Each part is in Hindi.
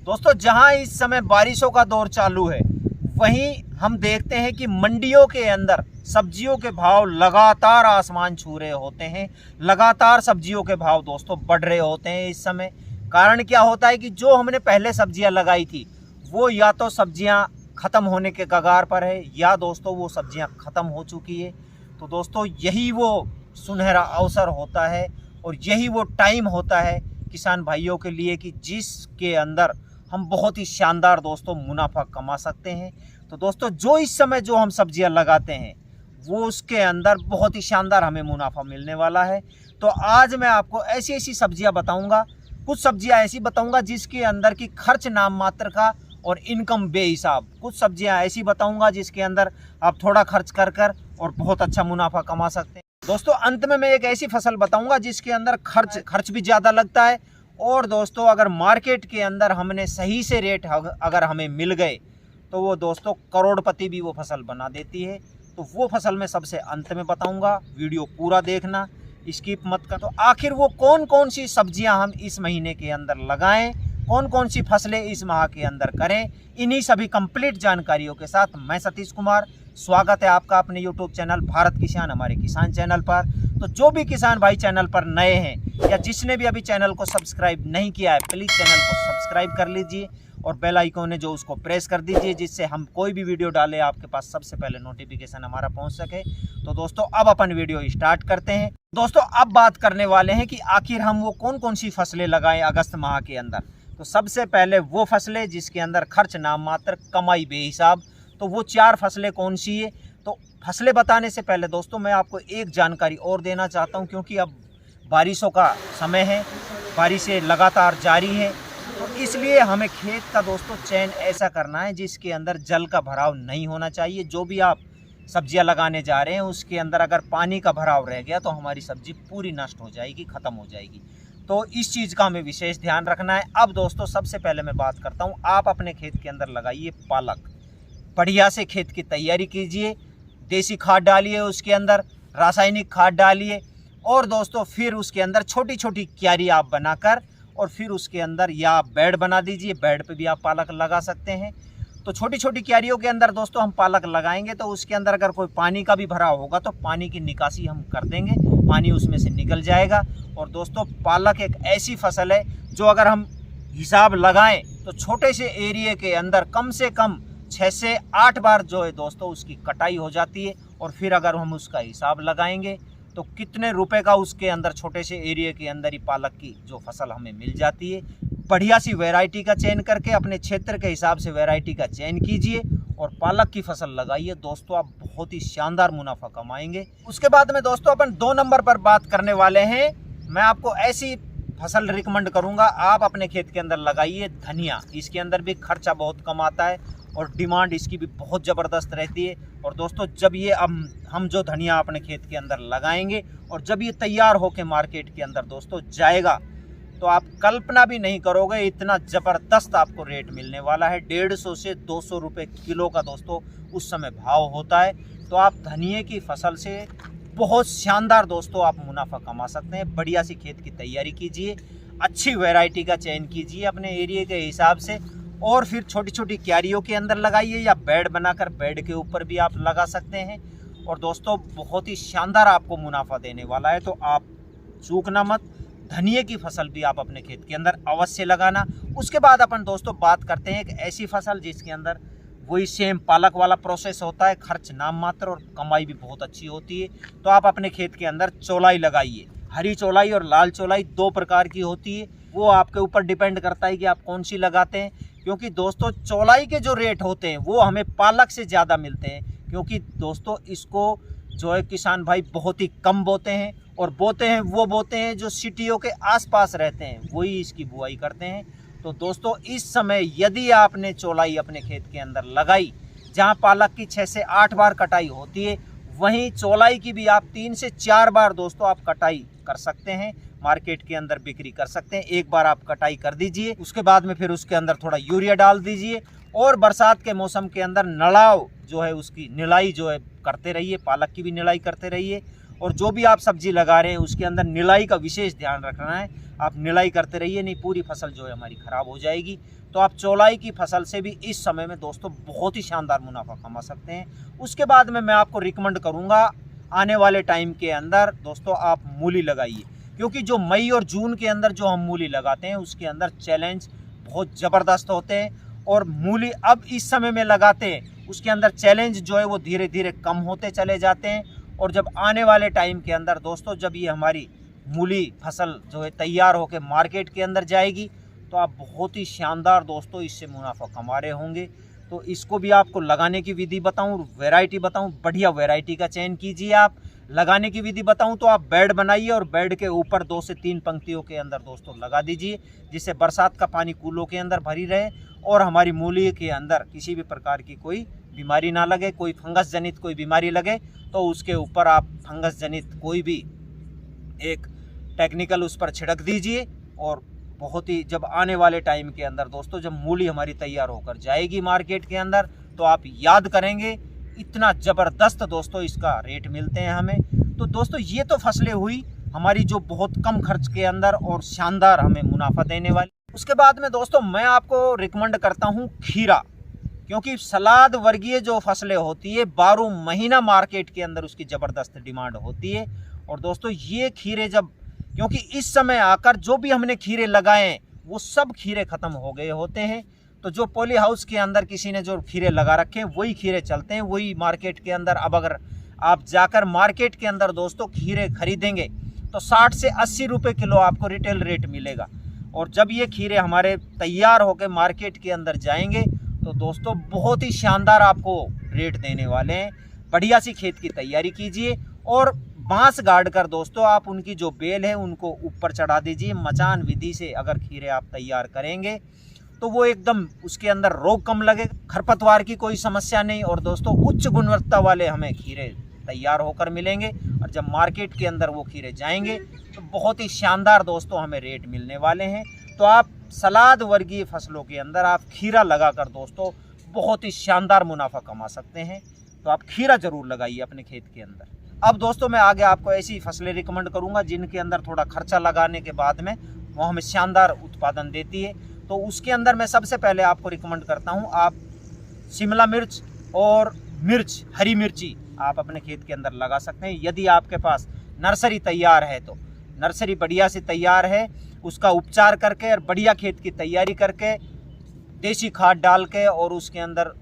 दोस्तों जहां इस समय बारिशों का दौर चालू है, वहीं हम देखते हैं कि मंडियों के अंदर सब्जियों के भाव लगातार आसमान छू रहे होते हैं। लगातार सब्जियों के भाव दोस्तों बढ़ रहे होते हैं इस समय। कारण क्या होता है कि जो हमने पहले सब्जियां लगाई थी वो या तो सब्जियां ख़त्म होने के कगार पर है या दोस्तों वो सब्जियां ख़त्म हो चुकी है। तो दोस्तों यही वो सुनहरा अवसर होता है और यही वो टाइम होता है किसान भाइयों के लिए कि जिसके अंदर हम बहुत ही शानदार दोस्तों मुनाफा कमा सकते हैं। तो दोस्तों जो इस समय जो हम सब्जियां लगाते हैं वो उसके अंदर बहुत ही शानदार हमें मुनाफा मिलने वाला है। तो आज मैं आपको ऐसी ऐसी सब्जियां बताऊंगा, कुछ सब्जियां ऐसी बताऊंगा जिसके अंदर की खर्च नाम मात्र का और इनकम बेहिसाब। कुछ सब्जियां ऐसी बताऊंगा जिसके अंदर आप थोड़ा खर्च कर और बहुत अच्छा मुनाफा कमा सकते हैं। दोस्तों अंत में मैं एक ऐसी फसल बताऊंगा जिसके अंदर खर्च भी ज़्यादा लगता है और दोस्तों अगर मार्केट के अंदर हमने सही से रेट अगर हमें मिल गए तो वो दोस्तों करोड़पति भी वो फसल बना देती है। तो वो फसल मैं सबसे अंत में बताऊंगा, वीडियो पूरा देखना, स्किप मत कर। तो आखिर वो कौन कौन सी सब्जियां हम इस महीने के अंदर लगाएं, कौन कौन सी फसलें इस माह के अंदर करें, इन्हीं सभी कंप्लीट जानकारियों के साथ मैं सतीश कुमार, स्वागत है आपका अपने यूट्यूब चैनल भारत किसान हमारे किसान चैनल पर। तो जो भी किसान भाई चैनल पर नए हैं या जिसने भी अभी चैनल को सब्सक्राइब नहीं किया है, प्लीज़ चैनल को सब्सक्राइब कर लीजिए और बेल आइकॉन है जो उसको प्रेस कर दीजिए, जिससे हम कोई भी वीडियो डालें आपके पास सबसे पहले नोटिफिकेशन हमारा पहुंच सके। तो दोस्तों अब अपन वीडियो स्टार्ट करते हैं। दोस्तों अब बात करने वाले हैं कि आखिर हम वो कौन कौन सी फसलें लगाएं अगस्त माह के अंदर। तो सबसे पहले वो फसलें जिसके अंदर खर्च नाम मात्र कमाई बेहिसाब, तो वो 4 फसलें कौन सी है। तो फसलें बताने से पहले दोस्तों मैं आपको एक जानकारी और देना चाहता हूं, क्योंकि अब बारिशों का समय है, बारिशें लगातार जारी है। तो इसलिए हमें खेत का दोस्तों चयन ऐसा करना है जिसके अंदर जल का भराव नहीं होना चाहिए। जो भी आप सब्जियां लगाने जा रहे हैं उसके अंदर अगर पानी का भराव रह गया तो हमारी सब्जी पूरी नष्ट हो जाएगी, ख़त्म हो जाएगी। तो इस चीज़ का हमें विशेष ध्यान रखना है। अब दोस्तों सबसे पहले मैं बात करता हूँ, आप अपने खेत के अंदर लगाइए पालक। बढ़िया से खेत की तैयारी कीजिए, देसी खाद डालिए, उसके अंदर रासायनिक खाद डालिए और दोस्तों फिर उसके अंदर छोटी छोटी क्यारी आप बनाकर और फिर उसके अंदर या आप बेड बना दीजिए, बेड पे भी आप पालक लगा सकते हैं। तो छोटी छोटी क्यारियों के अंदर दोस्तों हम पालक लगाएंगे तो उसके अंदर अगर कोई पानी का भी भराव होगा तो पानी की निकासी हम कर देंगे, पानी उसमें से निकल जाएगा। और दोस्तों पालक एक ऐसी फसल है जो अगर हम हिसाब लगाएं तो छोटे से एरिया के अंदर कम से कम 6 से 8 बार जो है दोस्तों उसकी कटाई हो जाती है। और फिर अगर हम उसका हिसाब लगाएंगे तो कितने रुपए का उसके अंदर छोटे से एरिया के अंदर ही पालक की जो फसल हमें मिल जाती है। बढ़िया सी वैरायटी का चयन करके अपने क्षेत्र के हिसाब से वैरायटी का चयन कीजिए और पालक की फसल लगाइए। दोस्तों आप बहुत ही शानदार मुनाफा कमाएंगे। उसके बाद में दोस्तों अपन 2 नंबर पर बात करने वाले हैं। मैं आपको ऐसी फसल रिकमेंड करूंगा, आप अपने खेत के अंदर लगाइए धनिया। इसके अंदर भी खर्चा बहुत कम आता है और डिमांड इसकी भी बहुत ज़बरदस्त रहती है। और दोस्तों जब ये हम जो धनिया अपने खेत के अंदर लगाएंगे और जब ये तैयार होकर मार्केट के अंदर दोस्तों जाएगा तो आप कल्पना भी नहीं करोगे इतना ज़बरदस्त आपको रेट मिलने वाला है। 150 से 200 रुपये किलो का दोस्तों उस समय भाव होता है। तो आप धनिये की फसल से बहुत शानदार दोस्तों आप मुनाफा कमा सकते हैं। बढ़िया सी खेत की तैयारी कीजिए, अच्छी वैरायटी का चयन कीजिए अपने एरिया के हिसाब से और फिर छोटी छोटी क्यारियों के अंदर लगाइए या बेड बनाकर बेड के ऊपर भी आप लगा सकते हैं। और दोस्तों बहुत ही शानदार आपको मुनाफा देने वाला है। तो आप चूकना मत, धनिये की फसल भी आप अपने खेत के अंदर अवश्य लगाना। उसके बाद अपन दोस्तों बात करते हैं एक ऐसी फसल जिसके अंदर वही सेम पालक वाला प्रोसेस होता है, खर्च नाम मात्र और कमाई भी बहुत अच्छी होती है। तो आप अपने खेत के अंदर चौलाई लगाइए। हरी चौलाई और लाल चौलाई 2 प्रकार की होती है, वो आपके ऊपर डिपेंड करता है कि आप कौन सी लगाते हैं। क्योंकि दोस्तों चौलाई के जो रेट होते हैं वो हमें पालक से ज़्यादा मिलते हैं, क्योंकि दोस्तों इसको जो है किसान भाई बहुत ही कम बोते हैं और बोते हैं जो सिटियों के आसपास रहते हैं वही इसकी बुआई करते हैं। तो दोस्तों इस समय यदि आपने चौलाई अपने खेत के अंदर लगाई जहां पालक की 6 से 8 बार कटाई होती है, वहीं चौलाई की भी आप 3 से 4 बार दोस्तों आप कटाई कर सकते हैं, मार्केट के अंदर बिक्री कर सकते हैं। एक बार आप कटाई कर दीजिए, उसके बाद में फिर उसके अंदर थोड़ा यूरिया डाल दीजिए और बरसात के मौसम के अंदर नड़ाव जो है उसकी निराई जो है करते रहिए, पालक की भी निराई करते रहिए। और जो भी आप सब्जी लगा रहे हैं उसके अंदर निराई का विशेष ध्यान रखना है। आप निराई करते रहिए, नहीं पूरी फसल जो है हमारी ख़राब हो जाएगी। तो आप चौलाई की फसल से भी इस समय में दोस्तों बहुत ही शानदार मुनाफा कमा सकते हैं। उसके बाद में मैं आपको रिकमेंड करूँगा आने वाले टाइम के अंदर दोस्तों आप मूली लगाइए, क्योंकि जो मई और जून के अंदर जो हम मूली लगाते हैं उसके अंदर चैलेंज बहुत ज़बरदस्त होते हैं, और मूली अब इस समय में लगाते हैं उसके अंदर चैलेंज जो है वो धीरे धीरे कम होते चले जाते हैं। और जब आने वाले टाइम के अंदर दोस्तों जब ये हमारी मूली फसल जो है तैयार होकर मार्केट के अंदर जाएगी तो आप बहुत ही शानदार दोस्तों इससे मुनाफा कमा रहे होंगे। तो इसको भी आपको लगाने की विधि बताऊं, वैरायटी बताऊं, बढ़िया वैरायटी का चयन कीजिए। आप लगाने की विधि बताऊं तो आप बेड बनाइए और बेड के ऊपर 2 से 3 पंक्तियों के अंदर दोस्तों लगा दीजिए, जिससे बरसात का पानी कूलों के अंदर भरी रहे और हमारी मूली के अंदर किसी भी प्रकार की कोई बीमारी ना लगे। कोई फंगस जनित कोई बीमारी लगे तो उसके ऊपर आप फंगस जनित कोई भी एक टेक्निकल उस पर छिड़क दीजिए। और बहुत ही जब आने वाले टाइम के अंदर दोस्तों जब मूली हमारी तैयार होकर जाएगी मार्केट के अंदर तो आप याद करेंगे इतना ज़बरदस्त दोस्तों इसका रेट मिलते हैं हमें। तो दोस्तों ये तो फसलें हुई हमारी जो बहुत कम खर्च के अंदर और शानदार हमें मुनाफा देने वाली। उसके बाद में दोस्तों मैं आपको रिकमेंड करता हूँ खीरा, क्योंकि सलाद वर्गीय जो फसलें होती है 12 महीना मार्केट के अंदर उसकी ज़बरदस्त डिमांड होती है। और दोस्तों ये खीरे जब, क्योंकि इस समय आकर जो भी हमने खीरे लगाए हैं वो सब खीरे ख़त्म हो गए होते हैं। तो जो पॉली हाउस के अंदर किसी ने जो खीरे लगा रखे हैं वही खीरे चलते हैं, वही मार्केट के अंदर। अब अगर आप जाकर मार्केट के अंदर दोस्तों खीरे खरीदेंगे तो 60 से 80 रुपये किलो आपको रिटेल रेट मिलेगा। और जब ये खीरे हमारे तैयार होकर मार्केट के अंदर जाएंगे तो दोस्तों बहुत ही शानदार आपको रेट देने वाले हैं। बढ़िया सी खेत की तैयारी कीजिए और बांस गाड़ कर दोस्तों आप उनकी जो बेल है उनको ऊपर चढ़ा दीजिए। मचान विधि से अगर खीरे आप तैयार करेंगे तो वो एकदम उसके अंदर रोग कम लगे, खरपतवार की कोई समस्या नहीं, और दोस्तों उच्च गुणवत्ता वाले हमें खीरे तैयार होकर मिलेंगे। और जब मार्केट के अंदर वो खीरे जाएंगे तो बहुत ही शानदार दोस्तों हमें रेट मिलने वाले हैं। तो आप सलाद वर्गीय फसलों के अंदर आप खीरा लगाकर दोस्तों बहुत ही शानदार मुनाफा कमा सकते हैं। तो आप खीरा ज़रूर लगाइए अपने खेत के अंदर। अब दोस्तों मैं आगे आपको ऐसी फसलें रिकमेंड करूंगा जिनके अंदर थोड़ा खर्चा लगाने के बाद में वो हमें शानदार उत्पादन देती है। तो उसके अंदर मैं सबसे पहले आपको रिकमेंड करता हूं आप शिमला मिर्च और मिर्च, हरी मिर्ची आप अपने खेत के अंदर लगा सकते हैं। यदि आपके पास नर्सरी तैयार है तो नर्सरी बढ़िया से तैयार है, उसका उपचार करके और बढ़िया खेत की तैयारी करके देसी खाद डाल के और उसके अंदर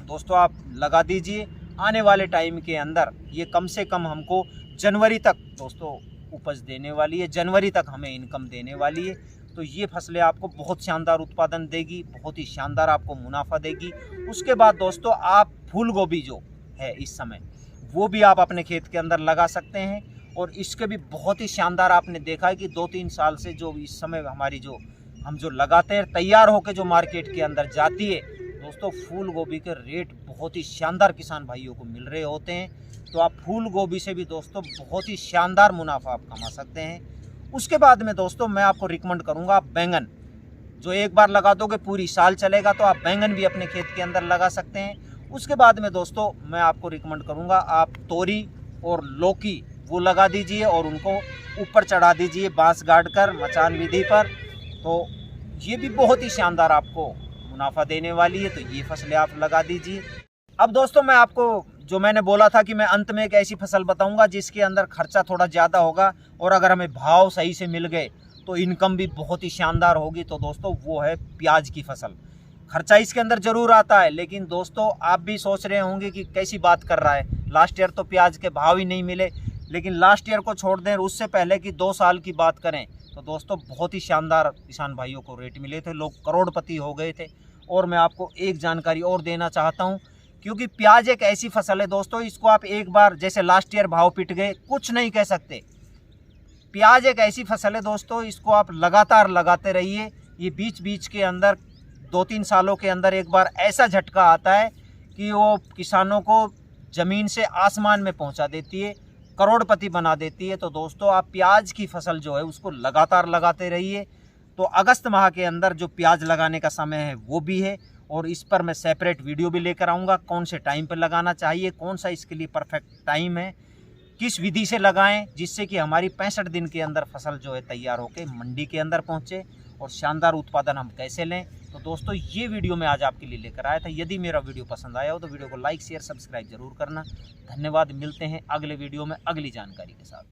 दोस्तों आप लगा दीजिए। आने वाले टाइम के अंदर ये कम से कम हमको जनवरी तक दोस्तों उपज देने वाली है, जनवरी तक हमें इनकम देने वाली है। तो ये फसलें आपको बहुत शानदार उत्पादन देगी, बहुत ही शानदार आपको मुनाफा देगी। उसके बाद दोस्तों आप फूल गोभी जो है इस समय वो भी आप अपने खेत के अंदर लगा सकते हैं। और इसके भी बहुत ही शानदार आपने देखा है कि 2-3 साल से जो इस समय हमारी जो हम जो लगाते हैं तैयार होकर जो मार्केट के अंदर जाती है दोस्तों फूल गोभी के रेट बहुत ही शानदार किसान भाइयों को मिल रहे होते हैं। तो आप फूल गोभी से भी दोस्तों बहुत ही शानदार मुनाफा आप कमा सकते हैं। उसके बाद में दोस्तों मैं आपको रिकमेंड करूंगा आप बैंगन, जो एक बार लगा दोगे पूरी साल चलेगा, तो आप बैंगन भी अपने खेत के अंदर लगा सकते हैं। उसके बाद में दोस्तों मैं आपको रिकमेंड करूंगा आप तोरी और लौकी वो लगा दीजिए और उनको ऊपर चढ़ा दीजिए बांस गाड़ कर मचान विधि पर। तो ये भी बहुत ही शानदार आपको मुनाफा देने वाली है। तो ये फसलें आप लगा दीजिए। अब दोस्तों मैं आपको जो मैंने बोला था कि मैं अंत में एक ऐसी फसल बताऊंगा जिसके अंदर खर्चा थोड़ा ज़्यादा होगा और अगर हमें भाव सही से मिल गए तो इनकम भी बहुत ही शानदार होगी। तो दोस्तों वो है प्याज की फसल। खर्चा इसके अंदर ज़रूर आता है, लेकिन दोस्तों आप भी सोच रहे होंगे कि कैसी बात कर रहा है, लास्ट ईयर तो प्याज के भाव ही नहीं मिले। लेकिन लास्ट ईयर को छोड़ दें, उससे पहले की 2 साल की बात करें तो दोस्तों बहुत ही शानदार किसान भाइयों को रेट मिले थे, लोग करोड़पति हो गए थे। और मैं आपको एक जानकारी और देना चाहता हूं, क्योंकि प्याज एक ऐसी फसल है दोस्तों, इसको आप एक बार जैसे लास्ट ईयर भाव पिट गए कुछ नहीं कह सकते। प्याज एक ऐसी फसल है दोस्तों, इसको आप लगातार लगाते रहिए। ये बीच बीच के अंदर 2-3 सालों के अंदर एक बार ऐसा झटका आता है कि वो किसानों को ज़मीन से आसमान में पहुंचा देती है, करोड़पति बना देती है। तो दोस्तों आप प्याज की फसल जो है उसको लगातार लगाते रहिए। तो अगस्त माह के अंदर जो प्याज लगाने का समय है वो भी है, और इस पर मैं सेपरेट वीडियो भी लेकर आऊँगा, कौन से टाइम पर लगाना चाहिए, कौन सा इसके लिए परफेक्ट टाइम है। किस विधि से लगाएं जिससे कि हमारी 65 दिन के अंदर फसल जो है तैयार होकर मंडी के अंदर पहुंचे और शानदार उत्पादन हम कैसे लें। तो दोस्तों ये वीडियो मैं आज आपके लिए लेकर आया था। यदि मेरा वीडियो पसंद आया हो तो वीडियो को लाइक शेयर सब्सक्राइब जरूर करना। धन्यवाद। मिलते हैं अगले वीडियो में अगली जानकारी के साथ।